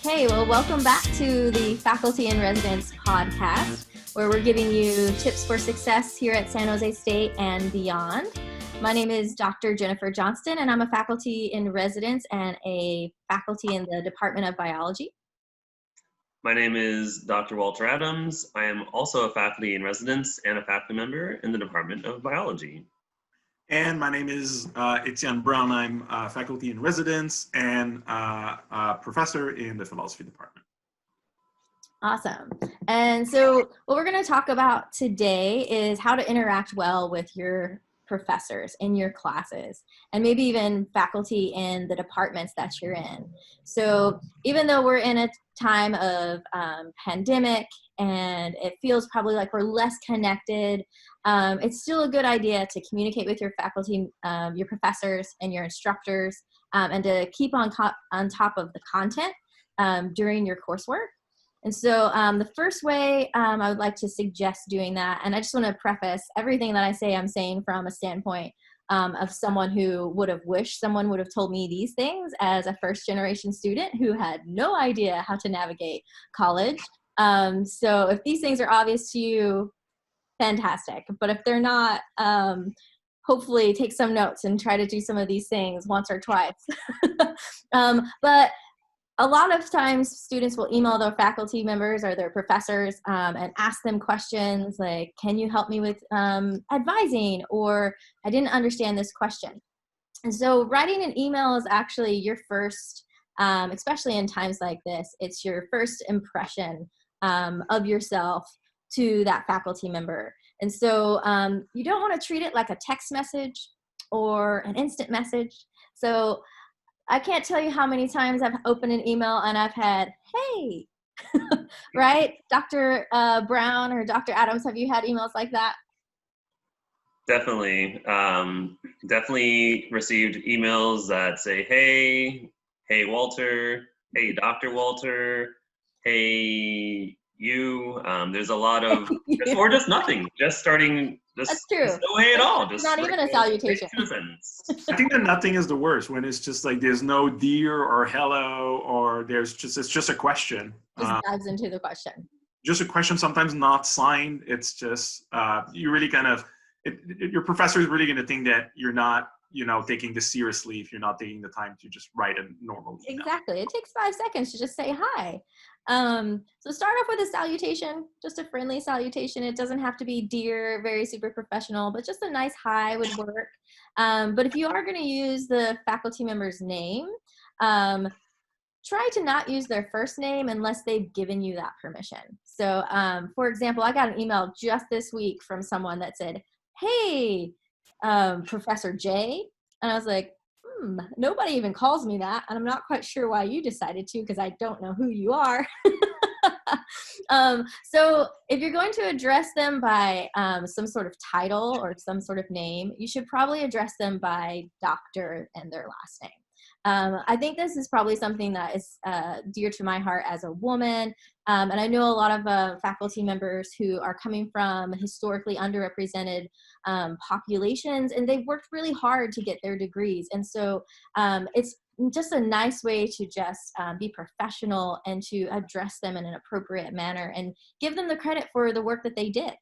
Hey, well, welcome back to the Faculty in Residence podcast, where we're giving you tips for success here at San Jose State and beyond. My name is Dr. Jennifer Johnston, and I'm a faculty in residence and a faculty in the Department of Biology. My name is Dr. Walter Adams. I am also a faculty in residence and a faculty member in the Department of Biology. And my name is Etienne Brown. I'm faculty in residence and a professor in the philosophy department. Awesome. And so what we're going to talk about today is how to interact well with your professors in your classes, and maybe even faculty in the departments that you're in. So even though we're in a time of pandemic and it feels probably like we're less connected, it's still a good idea to communicate with your faculty, your professors and your instructors, and to keep on top of the content during your coursework. And so the first way I would like to suggest doing that, and I just want to preface everything that I say, I'm saying from a standpoint of someone who would have wished someone would have told me these things as a first-generation student who had no idea how to navigate college. So if these things are obvious to you, fantastic. But if they're not, hopefully take some notes and try to do some of these things once or twice. But a lot of times students will email their faculty members or their professors and ask them questions like, can you help me with advising, or I didn't understand this question. And so writing an email is actually your first, especially in times like this, it's your first impression of yourself to that faculty member. And so you don't want to treat it like a text message or an instant message. So I can't tell you how many times I've opened an email and I've had, hey, right? Dr. Brown or Dr. Adams, have you had emails like that? Definitely. Definitely received emails that say, hey, Walter, hey, Dr. Walter, hey, you. There's a lot of, or just nothing, just starting. That's true. Just no hey at all. Just not even a salutation. I think that nothing is the worst, when it's just like there's no dear or hello, or it's just a question. Just dives into the question. Just a question, sometimes not signed. It's just you really kind of your professor is really going to think that you're not, taking this seriously if you're not taking the time to just write a normal email. Exactly. It takes 5 seconds to just say hi. So start off with a salutation, just a friendly salutation. It doesn't have to be dear, very super professional, but just a nice hi would work. But if you are going to use the faculty member's name, try to not use their first name unless they've given you that permission. So for example, I got an email just this week from someone that said, hey, Professor J. And I was like, nobody even calls me that. And I'm not quite sure why you decided to, because I don't know who you are. So if you're going to address them by some sort of title or some sort of name, you should probably address them by doctor and their last name. I think this is probably something that is dear to my heart as a woman. And I know a lot of faculty members who are coming from historically underrepresented populations, and they've worked really hard to get their degrees. And so it's just a nice way to just be professional and to address them in an appropriate manner and give them the credit for the work that they did.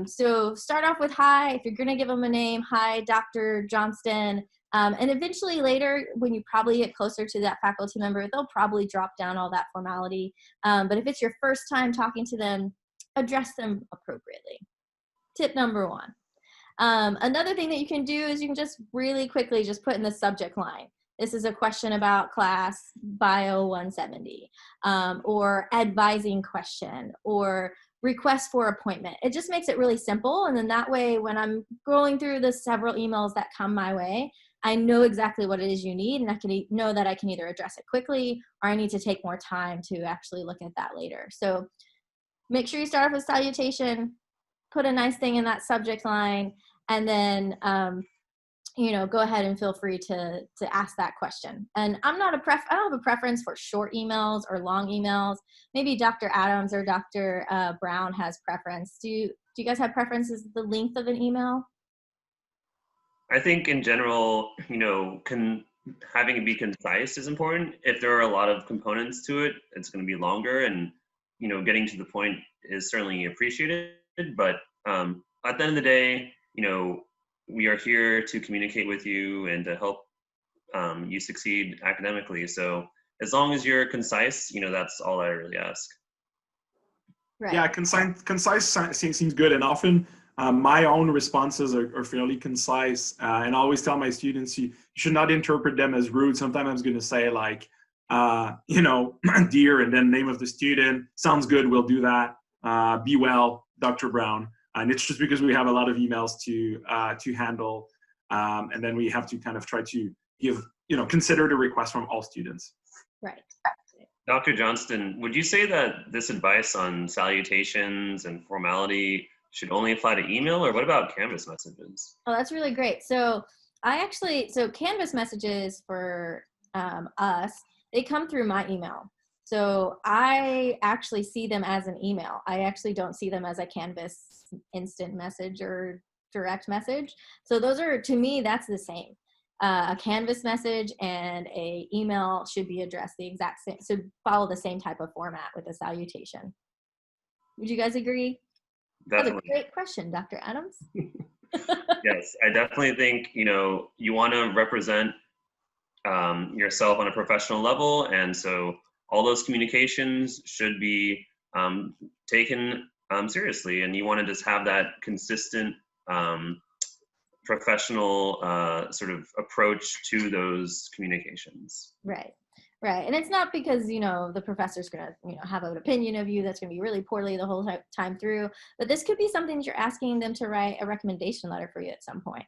So start off with hi. If you're going to give them a name, hi, Dr. Johnston. And eventually later, when you probably get closer to that faculty member, they'll probably drop down all that formality. But if it's your first time talking to them, address them appropriately. Tip number 1. Another thing that you can do is you can just really quickly just put in the subject line, this is a question about class Bio 170, or advising question, or request for appointment. It just makes it really simple. And then that way, when I'm going through the several emails that come my way, I know exactly what it is you need, and I can know that I can either address it quickly or I need to take more time to actually look at that later. So make sure you start off with salutation, put a nice thing in that subject line, and then go ahead and feel free to ask that question. And I don't have a preference for short emails or long emails. Maybe Dr. Adams or Dr. Brown has preference. Do you guys have preferences the length of an email? I think in general, having it be concise is important. If there are a lot of components to it, it's going to be longer, and getting to the point is certainly appreciated. But at the end of the day, we are here to communicate with you and to help you succeed academically. So as long as you're concise, that's all I really ask. Right. Yeah, concise seems good, and often my own responses are fairly concise, and I always tell my students you should not interpret them as rude. Sometimes I'm going to say like, dear, and then name of the student. Sounds good, we'll do that. Be well, Dr. Brown. And it's just because we have a lot of emails to handle, and then we have to kind of try to give, consider the request from all students. Right. Dr. Johnston, would you say that this advice on salutations and formality should only apply to email, or what about Canvas messages? Oh, that's really great. So Canvas messages for us, they come through my email. So I actually see them as an email. I actually don't see them as a Canvas instant message or direct message. So those are, to me, that's the same. A Canvas message and a email should be addressed the exact same, so follow the same type of format with a salutation. Would you guys agree? Definitely. That's a great question, Dr. Adams. Yes, I definitely think, you want to represent yourself on a professional level. And so all those communications should be taken seriously. And you want to just have that consistent professional sort of approach to those communications. Right. And it's not because, the professor's going to, have an opinion of you that's going to be really poorly the whole time through, but this could be something that you're asking them to write a recommendation letter for you at some point.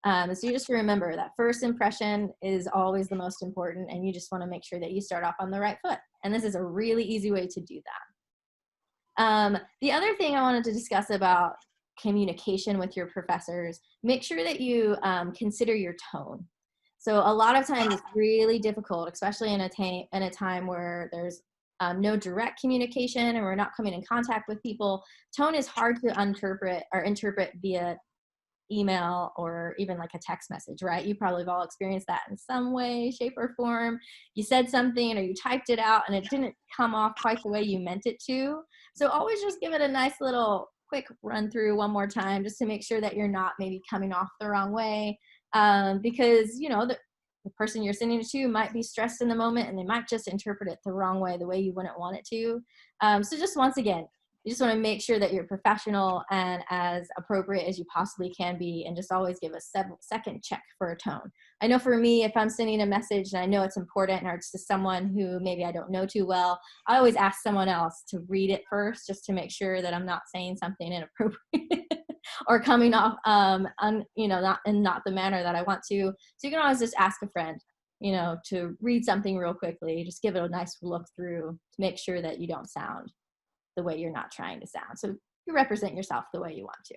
So you just remember that first impression is always the most important, and you just want to make sure that you start off on the right foot. And this is a really easy way to do that. The other thing I wanted to discuss about communication with your professors, make sure that you consider your tone. So a lot of times it's really difficult, especially in a time where there's no direct communication and we're not coming in contact with people. Tone is hard to interpret via email or even like a text message, right? You probably have all experienced that in some way, shape, or form. You said something or you typed it out and it didn't come off quite the way you meant it to. So always just give it a nice little quick run through one more time, just to make sure that you're not maybe coming off the wrong way. Because, the person you're sending it to might be stressed in the moment and they might just interpret it the wrong way, the way you wouldn't want it to. So just once again, you just want to make sure that you're professional and as appropriate as you possibly can be, and just always give a second check for a tone. I know for me, if I'm sending a message and I know it's important or it's to someone who maybe I don't know too well, I always ask someone else to read it first, just to make sure that I'm not saying something inappropriate or coming off, not the manner that I want to. So you can always just ask a friend, to read something real quickly, just give it a nice look through to make sure that you don't sound the way you're not trying to sound. So you represent yourself the way you want to.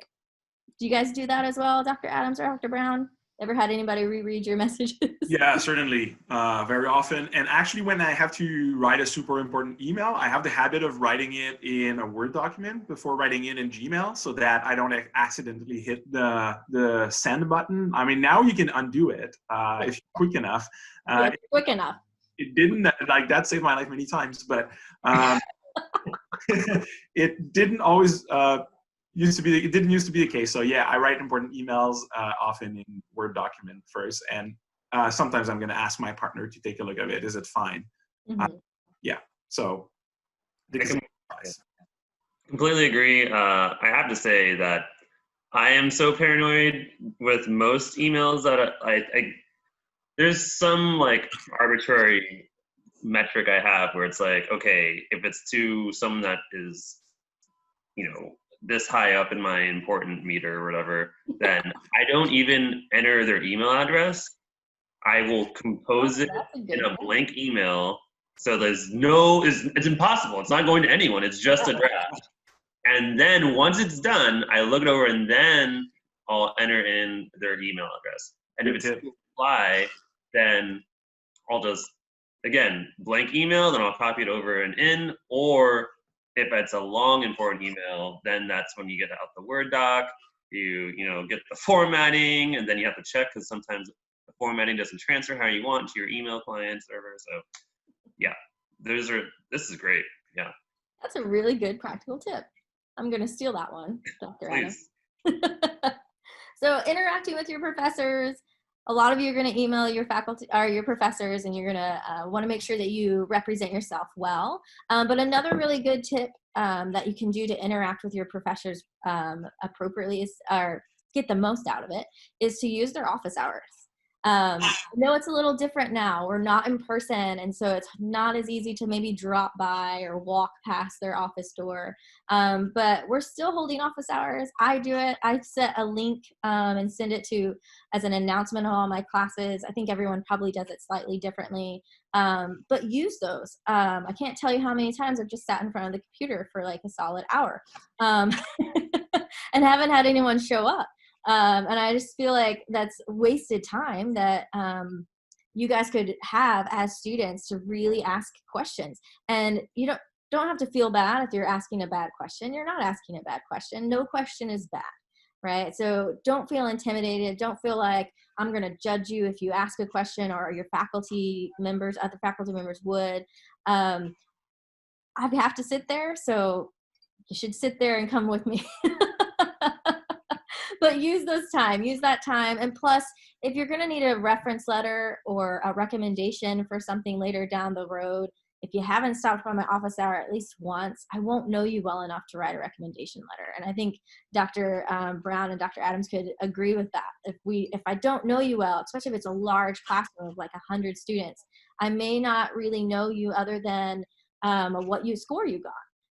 Do you guys do that as well, Dr. Adams or Dr. Brown? Ever had anybody reread your messages? Yeah, certainly. Very often. And actually, when I have to write a super important email, I have the habit of writing it in a Word document before writing it in Gmail, so that I don't accidentally hit the send button. I mean, now you can undo it if you're quick enough. Quick enough. It didn't, that saved my life many times, but it didn't always it didn't used to be the case. So yeah, I write important emails often in Word document first, and sometimes I'm going to ask my partner to take a look at it. Is it fine? Mm-hmm. Yeah. So completely agree. I have to say that I am so paranoid with most emails that I there's some like arbitrary metric I have where it's like, okay, if it's to someone that is, this high up in my important meter or whatever, then I don't even enter their email address. I will compose it in a blank email. So it's impossible. It's not going to anyone. It's just a draft. And then once it's done, I look it over and then I'll enter in their email address. And if it's to apply, then I'll just, again, blank email, then I'll copy it over and in, or if it's a long important email, then that's when you get out the Word doc, you get the formatting, and then you have to check because sometimes the formatting doesn't transfer how you want to your email client server. So yeah, this is great. Yeah. That's a really good practical tip. I'm going to steal that one, Dr. Adam. Please. So interacting with your professors, a lot of you are going to email your faculty or your professors, and you're going to want to make sure that you represent yourself well. But another really good tip that you can do to interact with your professors appropriately is, or get the most out of it, is to use their office hours. I know it's a little different now. We're not in person, and so it's not as easy to maybe drop by or walk past their office door. But we're still holding office hours. I do it. I set a link and send it to as an announcement on all my classes. I think everyone probably does it slightly differently, but use those. I can't tell you how many times I've just sat in front of the computer for like a solid hour and haven't had anyone show up. And I just feel like that's wasted time that you guys could have as students to really ask questions. And you don't have to feel bad if you're asking a bad question. You're not asking a bad question. No question is bad, right? So don't feel intimidated. Don't feel like I'm going to judge you if you ask a question, or your faculty members, other faculty members would. I have to sit there, so you should sit there and come with me. But use that time. And plus, if you're going to need a reference letter or a recommendation for something later down the road, if you haven't stopped by my office hour at least once, I won't know you well enough to write a recommendation letter. And I think Dr. Brown and Dr. Adams could agree with that. If I don't know you well, especially if it's a large classroom of like 100 students, I may not really know you other than what score you got.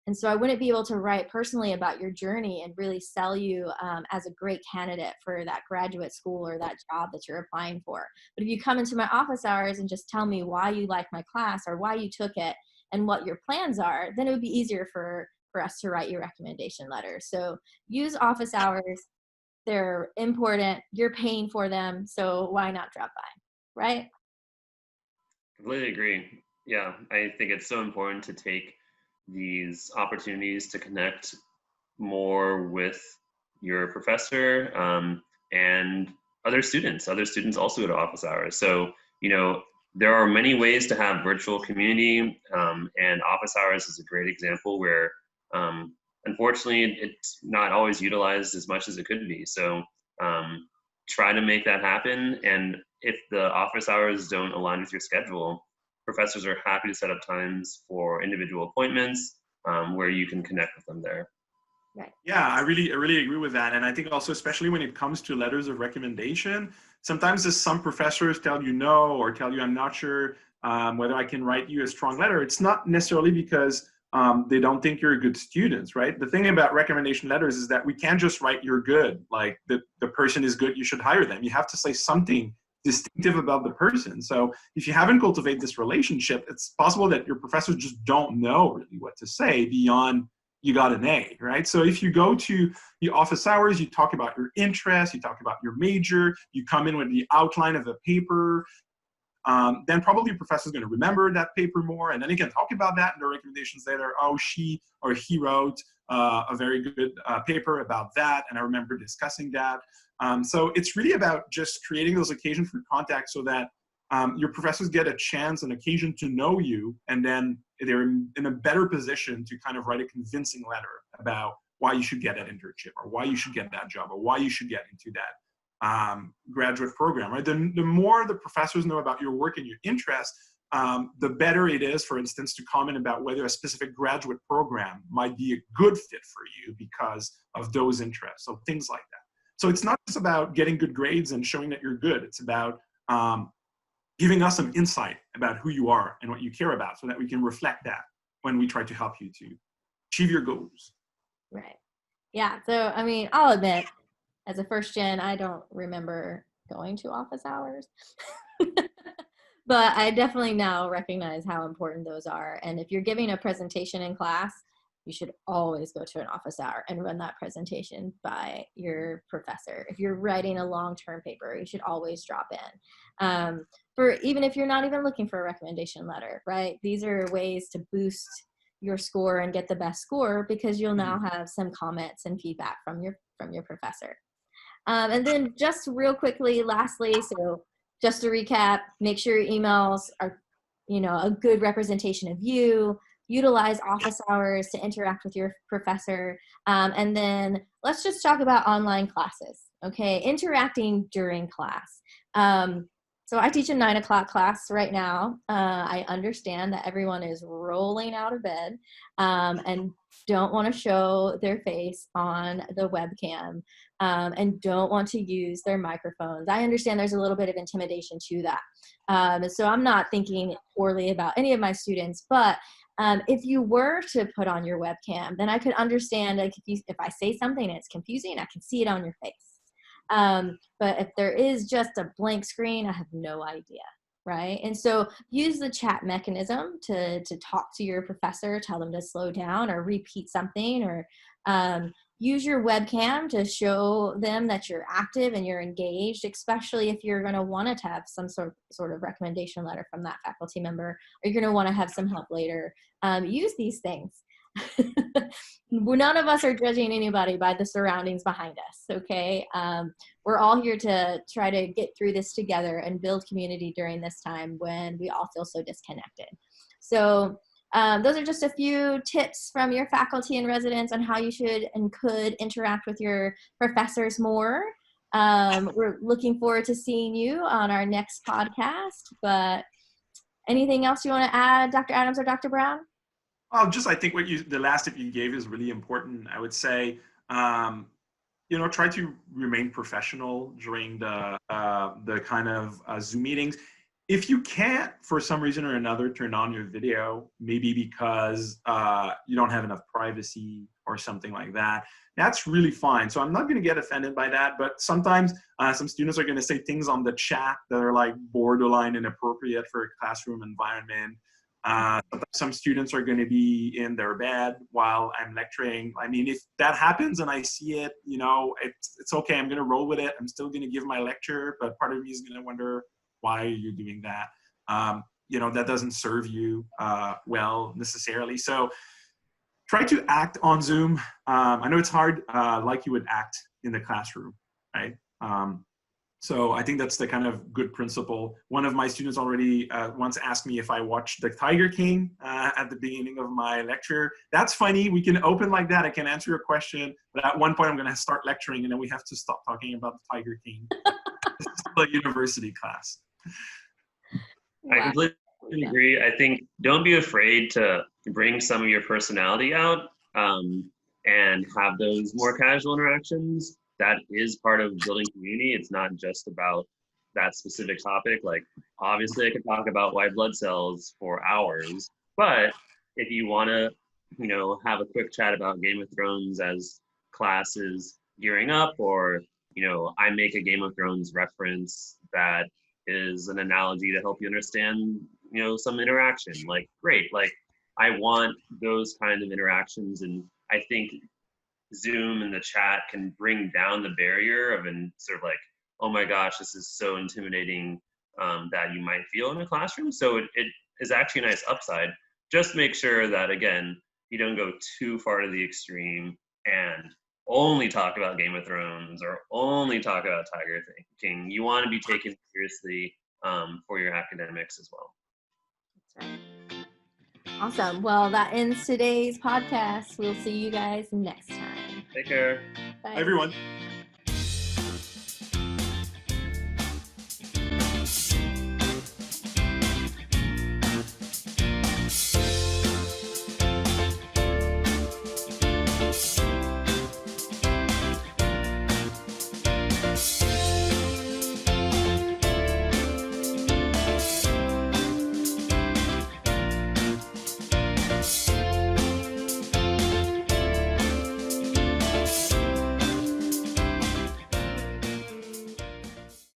And so I wouldn't be able to write personally about your journey and really sell you as a great candidate for that graduate school or that job that you're applying for. But if you come into my office hours and just tell me why you like my class or why you took it and what your plans are, then it would be easier for us to write your recommendation letter. So use office hours. They're important. You're paying for them. So why not drop by, right? Completely agree. Yeah, I think it's so important to take these opportunities to connect more with your professor and other students. Other students also go to office hours. So, there are many ways to have virtual community, and office hours is a great example where, unfortunately, it's not always utilized as much as it could be. So try to make that happen. And if the office hours don't align with your schedule, professors are happy to set up times for individual appointments where you can connect with them there. Right. Yeah, I really agree with that. And I think also, especially when it comes to letters of recommendation, sometimes as some professors tell you no, or tell you I'm not sure whether I can write you a strong letter, it's not necessarily because they don't think you're a good student, right? The thing about recommendation letters is that we can't just write you're good, like the person is good, you should hire them. You have to say something distinctive about the person. So if you haven't cultivated this relationship, it's possible that your professors just don't know really what to say beyond you got an A, right? So if you go to the office hours, you talk about your interests, you talk about your major, you come in with the outline of a paper, then probably your professor is going to remember that paper more, and then he can talk about that in the recommendations later. Oh, she or he wrote a very good paper about that, and I remember discussing that. So it's really about just creating those occasions for contact so that your professors get a chance, an occasion to know you, and then they're in a better position to kind of write a convincing letter about why you should get that internship, or why you should get that job, or why you should get into that graduate program, right? The more the professors know about your work and your interests, the better it is, for instance, to comment about whether a specific graduate program might be a good fit for you because of those interests. So things like that. So it's not just about getting good grades and showing that you're good. It's about giving us some insight about who you are and what you care about, so that we can reflect that when we try to help you to achieve your goals. Right. Yeah. So, I mean, I'll admit, as a first gen, I don't remember going to office hours. But I definitely now recognize how important those are. And if you're giving a presentation in class, you should always go to an office hour and run that presentation by your professor. If you're writing a long-term paper, you should always drop in. For even if you're not even looking for a recommendation letter, right? These are ways to boost your score and get the best score, because you'll now have some comments and feedback from your professor. And then just real quickly, lastly, so just to recap, make sure your emails are, a good representation of you. Utilize office hours to interact with your professor. And then let's just talk about online classes, okay? Interacting during class. So I teach a 9 o'clock class right now. I understand that everyone is rolling out of bed and don't want to show their face on the webcam and don't want to use their microphones. I understand there's a little bit of intimidation to that. So I'm not thinking poorly about any of my students, but if you were to put on your webcam, then I could understand, like, if I say something and it's confusing, I can see it on your face. But if there is just a blank screen, I have no idea, right? And so use the chat mechanism to talk to your professor, tell them to slow down or repeat something, or use your webcam to show them that you're active and you're engaged, especially if you're going to want to have some sort of recommendation letter from that faculty member, or you're going to want to have some help later. Use these things. None of us are judging anybody by the surroundings behind us, okay? We're all here to try to get through this together and build community during this time when we all feel so disconnected. So those are just a few tips from your faculty and residents on how you should and could interact with your professors more. We're looking forward to seeing you on our next podcast, but anything else you want to add, Dr. Adams or Dr. Brown? Well, I think the last tip you gave is really important. I would say, try to remain professional during the kind of Zoom meetings. If you can't, for some reason or another, turn on your video, maybe because you don't have enough privacy or something like that, that's really fine. So I'm not going to get offended by that, but sometimes some students are going to say things on the chat that are like borderline inappropriate for a classroom environment. Some students are going to be in their bed while I'm lecturing. I mean, if that happens and I see it, it's okay. I'm going to roll with it. I'm still going to give my lecture, but part of me is going to wonder, why are you doing that? That doesn't serve you well necessarily. So try to act on Zoom. I know it's hard, like you would act in the classroom, right? So I think that's the kind of good principle. One of my students already once asked me if I watched The Tiger King at the beginning of my lecture. That's funny. We can open like that. I can answer your question. But at one point, I'm going to start lecturing, and then we have to stop talking about The Tiger King. This is still a university class. I completely agree. I think don't be afraid to bring some of your personality out and have those more casual interactions. That is part of building community. It's not just about that specific topic. Like, obviously I could talk about white blood cells for hours, but if you want to, have a quick chat about Game of Thrones as class is gearing up, or, I make a Game of Thrones reference that is an analogy to help you understand, some interaction, like, great. Like, I want those kind of interactions. And I think Zoom and the chat can bring down the barrier of sort of like, oh my gosh, this is so intimidating that you might feel in a classroom. So it is actually a nice upside. Just make sure that, again, you don't go too far to the extreme and only talk about Game of Thrones or only talk about Tiger King. You want to be taken seriously for your academics as well. That's right. Awesome. Well, that ends today's podcast. We'll see you guys next time. Take care. Bye. Everyone.